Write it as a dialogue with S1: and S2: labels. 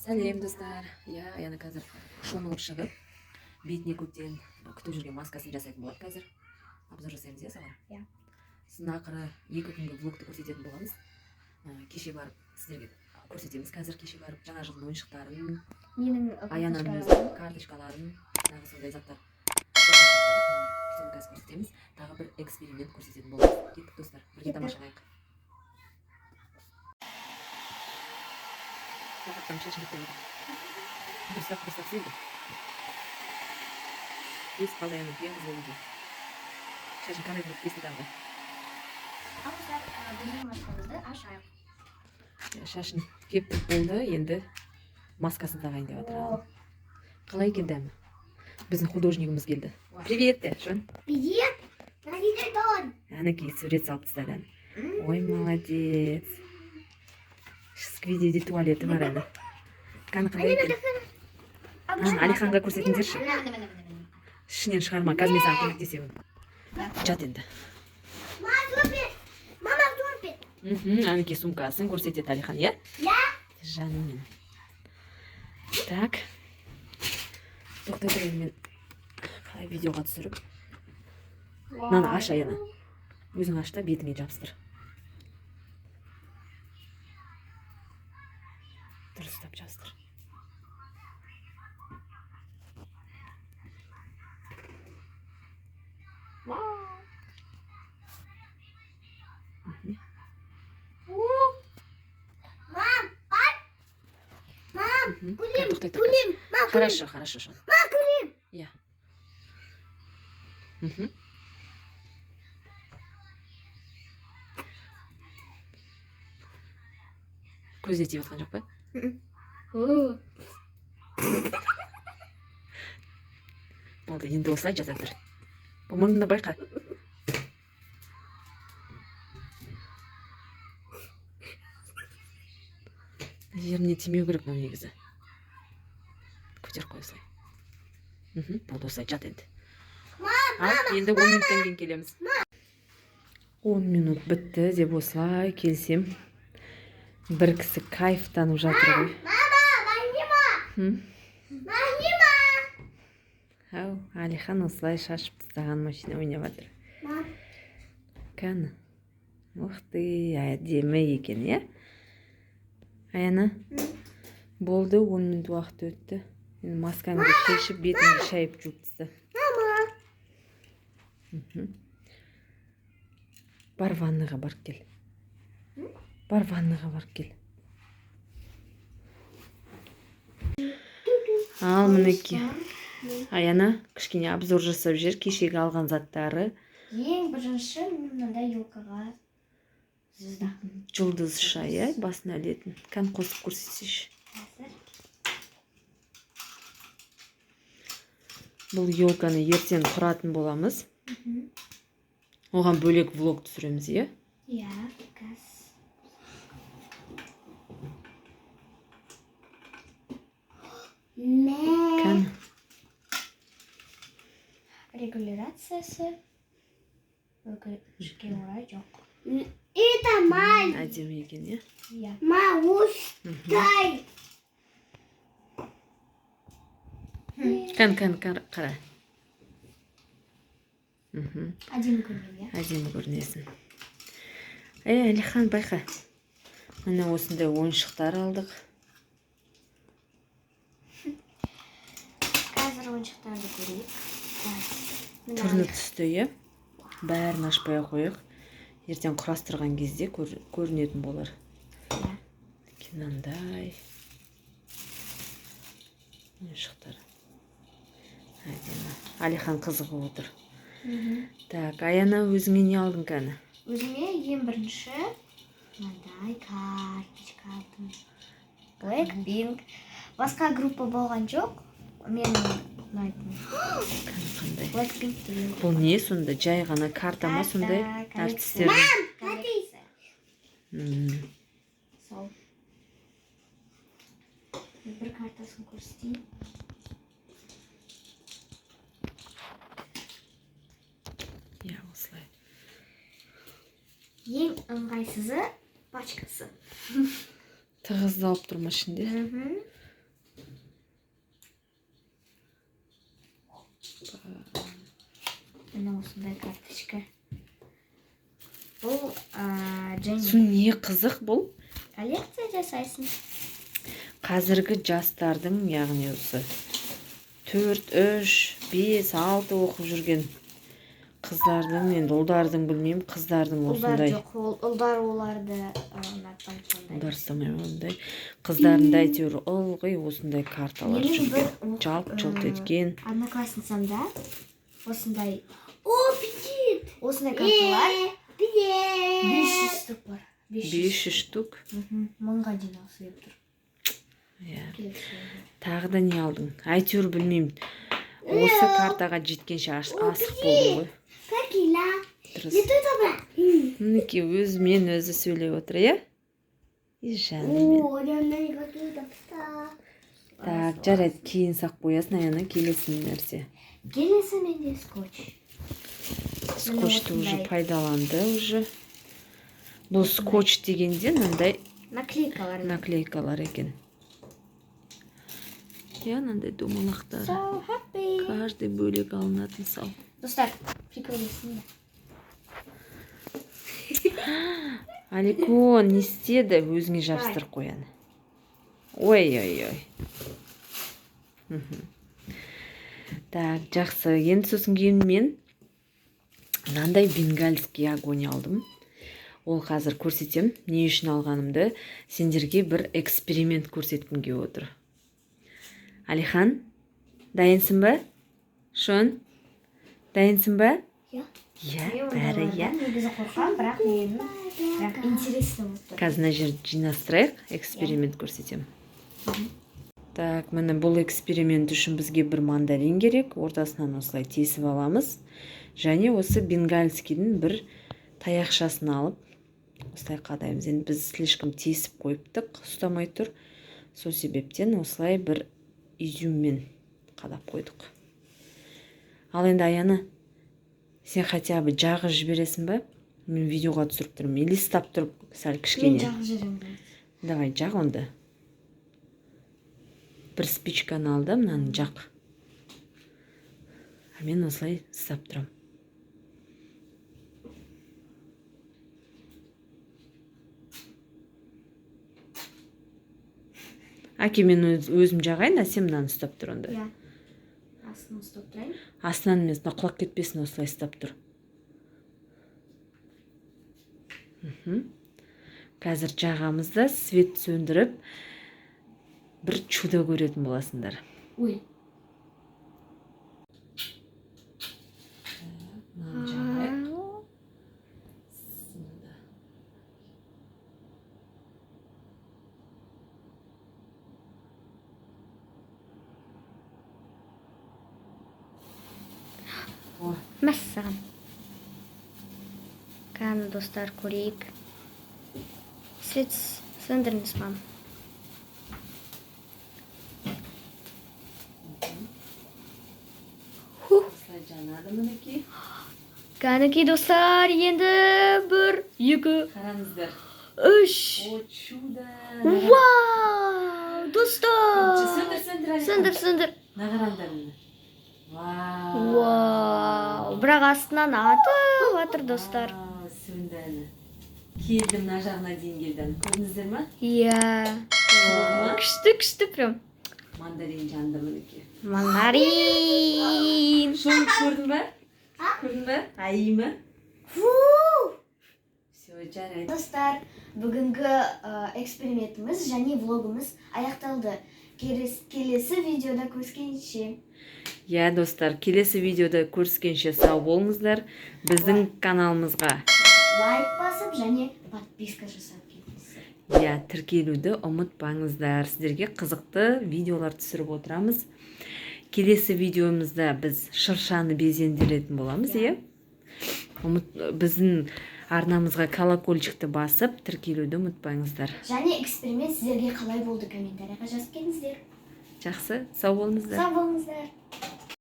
S1: Сәлем достар. Аяна қазір шомылып шығып, бетіне көптен күтіп жүрген маскасын жасайтын болады қазір. Обзор жасаймыз, саған? Сіздің ақыры 2 күнгі влогты көрсететін боламыз. Кеше барып сіздерге көрсетеміз. Қазір кеше барып жаңа жылдың ойыншықтарын, Аянаның өз карточкаларын, тағы сондай заттар. Соны қазір көрсетеміз. Тағы бір эксперимент көрсететін боламыз. Кеттік достар, бірге тамашалайық. Там шашын бітті. Дұрыстап сүйді. Бес қалайының ең қызы өйді. Шашын қалай бұрып бесті тағды.
S2: Біздің маскамызды ашайық.
S1: Шашын кептік болды, енді маскасын тағайын деп атыр. Қалай келді әмі? Біздің художнигіміз келді. Привет де, шын?
S2: Привет! Нәрседен бауын?
S1: Әнекей сурет салып тастады. Ой, молодец. Сквидеде туалеті бар әні. Қаны қандай екен? Алиханға көрсетіңдерші. Ішінен шығарма, қазір мен саған көмектесемін. Жат енді.
S2: Мама, зумпет!
S1: Әнекей сумкасын көрсетеді Алихан, е? Жаным мен. Так. Тоқтай тұрайын мен қалай видеоға түсіріп. Мынаны аш Аяна. Өзің аш та бетіңе жабыстыр. Дұрыстап жабыстыр.
S2: Кулим!
S1: Хорошо, шон.
S2: Кулим!
S1: Я. Көзде тиіп отқан жоқ па? Болды, енді осылай жата тұр. Маңында байқа. Жеріне тимеу керек мынау негізі. Көтер қой осылай. Болды, осылай жат енді. Енді 10 минуттан кейін келеміз. 10 минут бітті деп осылай келсем. Бір кісі кайфтанып жатыр ғой.
S2: Мама!
S1: Ау, Алихан осылай шашып тастаған машина ойнап жатыр. Кәні. Ух ты, әдемі екен, е? Аяна? Болды, 10 минут уақыт өтті. Маскаңды шешіп, бетіңді шайып жуып тасты. Бар ванныға барып кел. Ал мінеки. Аяна кішкене обзор жасап жер, кешегі алған заттары.
S2: Ең бірінші мынандай елкаға звезда.
S1: Жұлдыз шай, басына ілетін. Кән қосып көрсетсейші. Бұл елканы ертең құратын боламыз. Оған бөлек влог түсіреміз, е?
S2: Иә, газ.
S1: Кән.
S2: Регуляциясы. Өкінішке орай жоқ. Это май.
S1: Әдемі екен, е?
S2: Иә. Маустай.
S1: Кән, қара.
S2: Әдемі көрінеді, иә?
S1: Әдемі көрінесің. Алихан, байқа. Мына осындай ойыншықтар алдық.
S2: Қазір ойыншықтарды көрейік.
S1: Түрні түсті, е? Бәрін ашпай қойық. Ертең құрастырған кезде көрінетін болар. Кинандай. Ойыншықтар. Әдемі. Алихан қызығы отыр. Так, Аяна өзіңе не алдың кәні?
S2: Өзіме ең бірінші мынандай карточка алдым. Blackpink. Басқа группа болған жоқ. Мен ұнайтын.
S1: Қандай?
S2: Blackpink деген.
S1: Бұл не сонда? Жай ғана карта ма сондай? Әртістер.
S2: Коллекция. Сол. Бір картасын көрсетейін.
S1: Я, осылай.
S2: Ең ыңғайсызы пачкасы.
S1: Тығыздалып тұрма ішінде.
S2: Мына осындай карточка. Бұл және
S1: Су не қызық бұл?
S2: коллекция жасайсың.
S1: Қазіргі жастардың, яғни осы 4, 3, 5, 6 оқып жүрген қыздардың, енді ұлдардың білмеймін, қыздардың
S2: Ұлдар
S1: осындай.
S2: жоқ, ұлдар оларды ұнатпайды сондай.
S1: Ұлдар ұстамаймын ондай. Қыздардың әйтеуір ылғи осындай карталар
S2: Менің
S1: жүрген.
S2: бір
S1: Жалп-жалп еткен.
S2: одноклассницамда осындай осындай карталар 500 штук бар.
S1: 500 штук.
S2: Мыңға дейін асып тұр.
S1: Иә. Тағы да не алдың? Әйтеуір білмеймін. Осы картаға жеткенше асық болдым ғой. Мінеки өзімен өзі сөйлеп отыр, иә? Жанымен. Так, жарайды, кейін сақ қоясын, аяна келесін нәрсе.
S2: Келесі менде скотч.
S1: Скотчты уже пайдаланды уже. Бұл скотч дегенде мындай наклейкалар екен. Я мындай домалақтар.
S2: So happy.
S1: Каждый бөлек алынатын сау.
S2: Достар, приколдесін.
S1: Алико, не істеді? Өзіңе жабыстырып қояны. Ой. Так, жақсы. Енді сосын кейін мен мынандай бенгальский огонь алдым. Ол қазір көрсетем. Не үшін алғанымды сендерге бір эксперимент көрсеткім келіп отыр. Алихан, дайынсың ба? Шон, дайынсың ба? Иә, бәрі иә.
S2: Негізі қорқам, бірақ интересно болды.
S1: Қазір мына жерді жинастырайық, эксперимент көрсетем. Так, міне бұл эксперимент үшін бізге бір мандарин керек. Ортасынан осылай тесіп аламыз. Және осы бенгальскийдің бір таяқшасын алып, осылай қадаймыз. Енді біз слишком тесіп қойыптық, ұстамай тұр. Сол себептен осылай бір изюммен қадап қойдық. Ал енді Аяна, сен хотя бы жағы жібересің ба? Мен видеоға түсіріп тұрмын. Или стап тұрып, сәл кішкене.
S2: Мен жағы жіберем.
S1: Давай, жақ онда. Бір спичканы ал да, мынаны жақ. Мен осылай стап тұрам. Әке, мен өзім жағайын, сен мынаны ұстап тұр онда.
S2: Иә. Астынан ұстап тұрайын.
S1: Астынан емес, құлап кетпесін, осылай ұстап тұр. Қазір жағамызда свет сөндіріп, бір чудо көретін боласыңдар.
S2: Ой. Мәссаған. Қаны достар көрейік. Свет сөндіріңіз мам.
S1: Жанады мінеки.
S2: Қанекей достар, енді 1, 2,
S1: Қараңыздар.
S2: 3.
S1: О, чудо.
S2: Вау, достар. Сөндір.
S1: Нағарандар мені.
S2: Вау, бірақ астынан атып атыр достар.
S1: Сөндірі. Келдім, мына жағына дейін келдім. Көрдіңіздер ма?
S2: Иә. Күшті прям.
S1: Мандарин жанды мінеки.
S2: Мандарин.
S1: Шон, көрдің ба? Көрдің ба? Айы ма? Все, жарайды.
S2: Достар, бүгінгі экспериментіміз және влогымыз аяқталды. Келесі видеода көріскенше.
S1: Иә, достар, келесі видеода көріскенше сау болыңыздар. Біздің каналымызға
S2: лайк басып және подписка жасап кетіңіздер.
S1: иә, тіркелуді ұмытпаңыздар. Сіздерге қызықты видеолар түсіріп отырамыз. Келесі видеомызда біз шыршаны безендіретін боламыз, иә? Біздің арнамызға колокольчикті басып, тіркелуді ұмытпаңыздар.
S2: Және эксперимент сіздерге қалай болды комментарияға жазып кетіңіздер.
S1: Жақсы, сау болыңыздар.
S2: Сау болыңыздар.